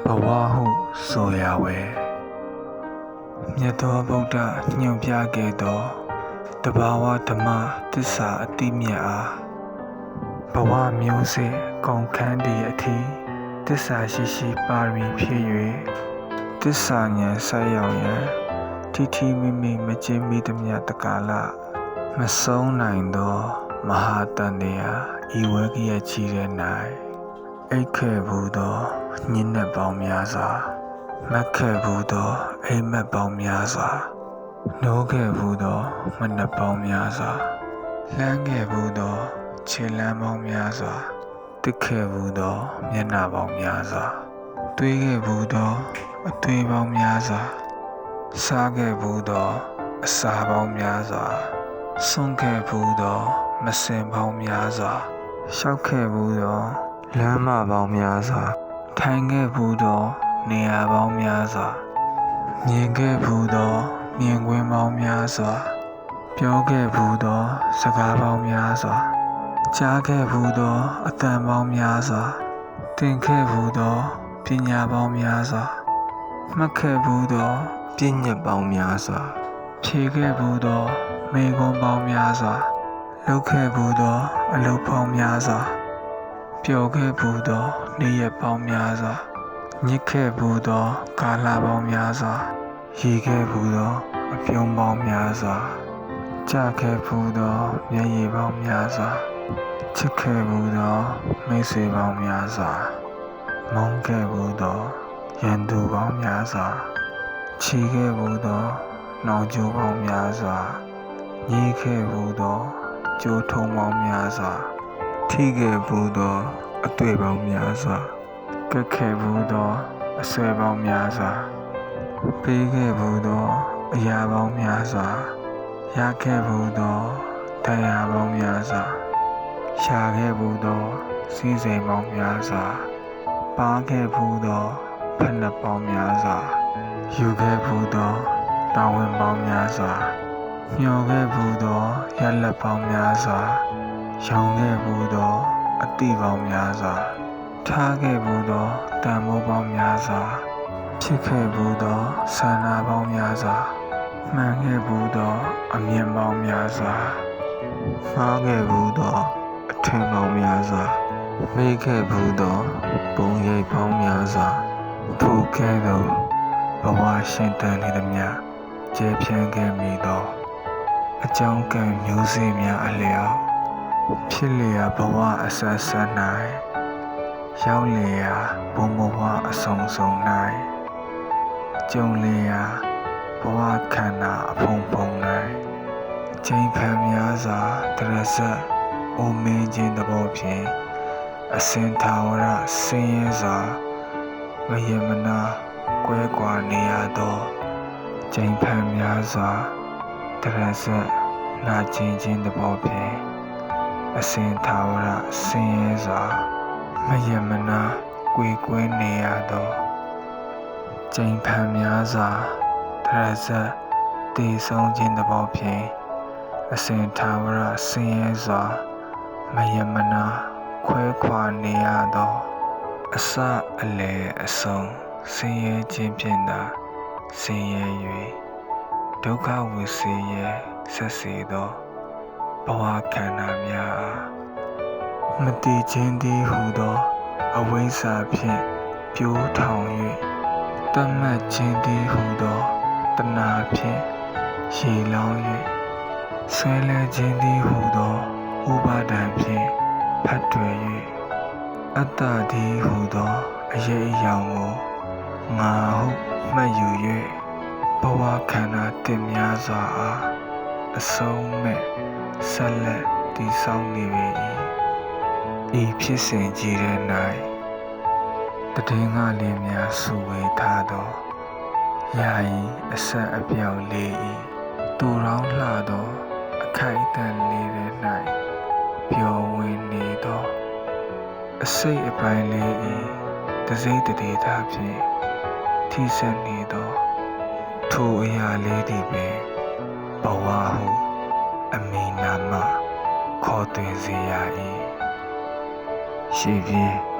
ဘဝဟုဆိုရဝဲမြတ်သောဗုဒ္ဓညွှန်ပြခဲ့သောတဘာဝဓမ္မသစ္စာအတိမြတ်အားဘဝမျိုးစေ့ကုန်ခန်းတည်အထိသစ္စာရှိရှိပါရမီဖြစ်၍သစ္စာဉာဏ်ဆက်ရောက်ရန်ထိထိမိမိမကျင့်မိသမျှတကာလမဆုံးနိုင်သောမဟာတန်တရားဤဝဲကရချီတဲ့၌အိတ်ခဲ့ဘူးသောညဉ့်နက်ပေါင်းများစွာမက်ခဲ့ဘူးသောအိမ်မက်ပေါင်းများစွာနိုးခဲ့ဘူးသောမနှက်ပေါင်းများစွာလှမ်းခဲ့ဘူးသောခြေလမ်းပေါင်းများစွာတစ်ခဲ့ဘူးသောမျက်နှာပေါင်းများစွာတွေးခဲ့ဘူးသောအတွေးပေါင်းများစွာစားခဲ့ဘူးသောအစာပေါင်းများစွာဆွန့်ခဲ့ဘူးသောမစင်ပေါင်းများစွာရှောက်ခဲ့ဘူးသောလမ်းမပေါင်းများစွာထိုင်ခဲ့ဘူးသောနေရာပေါင်းများစွာမြင်ခဲ့ဘူးသောမြင်ကွင်းပေါင်းများစွာပြောခဲ့ဘူးသောစကားပေါင်းများစွာကြားခဲ့ဘူးသောအသံပေါင်းများစွာသင်ခဲ့ဘူးသောပညာပေါင်းများစွာမှတ်ခဲ့ဘူးသောပညာပေါင်းများစွာဖြေခဲ့ဘူးသောမေခွန်းပေါင်းများစွာလုပ်ခဲ့ဘူးသောအလုပ်ပေါင်းများစွာပျော်ခဲ့ဘူးသောနေ့ရက်ပေါင်းများစွာညစ်ခဲ့ဘူးသောကာလပေါင်းများစွာရည်ခဲ့ဘူးသောအပြုံးပေါင်းများစွာကြခဲ့ဘူးသောမျက်ရည်ပေါင်းများစွာချစ်ခဲ့ဘူးသောမိတ်ဆွေပေါင်းများစွာမုန်းခဲ့ဘူးသောရန်သူပေါင်းများစွာချီခဲ့ဘူးသောနှောင်ကြိုးပေါင်းများစွာညီးခဲ့ဘူးသောကြိုးထုံးပေါင်းများစွာထိခဲ့ဘူးသောအတွေ့ပေါင်းများစွာကက်ခဲ့ဘူးသောအဆွဲပေါင်းများစွာပေးခဲ့ဘူးသောအရာပေါင်းများစွာရခဲ့ဘူးသောတရားပေါင်းများစွာရှာခဲ့ဘူးသောစီးစိမ်ပေါင်းများစွာပါခဲ့ဘူးသောဖက်နှက်ပေါင်းများစွာယူခဲ့ဘူးသောတာဝန်ပေါင်းများစွာမျှော်ခဲ့ဘူးသောရလက်ပေါင်းများစွာရောင်ခဲ့ဘူးသောအတိပေါင်းများစွာထားခဲ့ဘူးသောတန်ဖိုးပေါင်းများစွာဖြစ်ခဲ့ဘူးသောဆန္ဒပေါင်းများစွာမှန်ခဲ့ဘူးသောအမြင်ပေါင်းများစွာမှားခဲ့ဘူးသောအထင်ပေါင်းများစွာမေ့ခဲ့ဘူးသောပုံရိပ်ပေါင်းများစွာထိုကဲ့သို့ဘဝရှင်သန်နေသမျှကျေပြန့်ခဲ့မိသောအကြောင်းကံမျိုးစေ့များအလျောက်ဖြစ်လျာဘဝအဆက်ဆက်၌ရောက်လျာဘုံဘဝအဆုံးစုံ၌ကြုံလျာဘဝခန္ဓာအဖုံဖုံ၌ချိန်ဖန်များစွာတရဇက်အိုမင်းခြင်းသဘောဖြင့်အစင်သာဝရဆင်းရဲစွာမယမနာကွဲကွာနေရသောချိန်ဖန်များစွာတရဇက်နာကျင်ခြင်းသဘောဖြင့်အစင်သာဝရဆင်းရဲစွာမယမနာကွေကွဲနေရသောချိန်ဖန်များစွာတရဇက်တည်ဆုံးခြင်းသဘောဖြင့်အစင်သာဝရဆင်းရဲစွာမယမနာခွဲခွာနေရသောအစအလယ်အဆုံးဆင်းရဲခြင်းဖြင့်သာဆင်းရဲ၍ဒုက္ခဝိစေယဆက်စေသောဘဝခန္ဓာများအားမတည်ခြင်းသည်ဟူသောအဝိဇ္ဇာဖြင့်ပြိုးထောင်၍တတ်မှတ်ခြင်းသည်ဟူသောတဏှာဖြင့်ရေလောင်း၍ဆွဲလန်းခြင်းသည်ဟူသောဥပါဒံဖြင့်ဖတ်တွယ်၍အတ္တသည်ဟူသောအရေးအယောင်ကိုငါဟုမှတ်ယူ၍ဘဝခန္ဓာတင်များစွာအားအဆုံးမဲ့ဆက်လက်တည်ဆောက်နေပေ၏ဤဖြစ်စဉ်ကြီးတဲ့၌တည်ငါလေးများစုဝေထားသောယာယီအဆက်အပြောင်လေး၏တူတောင်းလှသောအခိုက်အတန့်လေးတဲ့၌ပျော်ဝင်နေသောအစိတ်အပိုင်းလေး၏တစိမ့်တဒေသဖြင့်ထိစပ်နေသောထိုအရာလေးသည်ပင်ဘဝဟုအမိနာမခေါ်သွင်းစေရ၏ရှိပြီး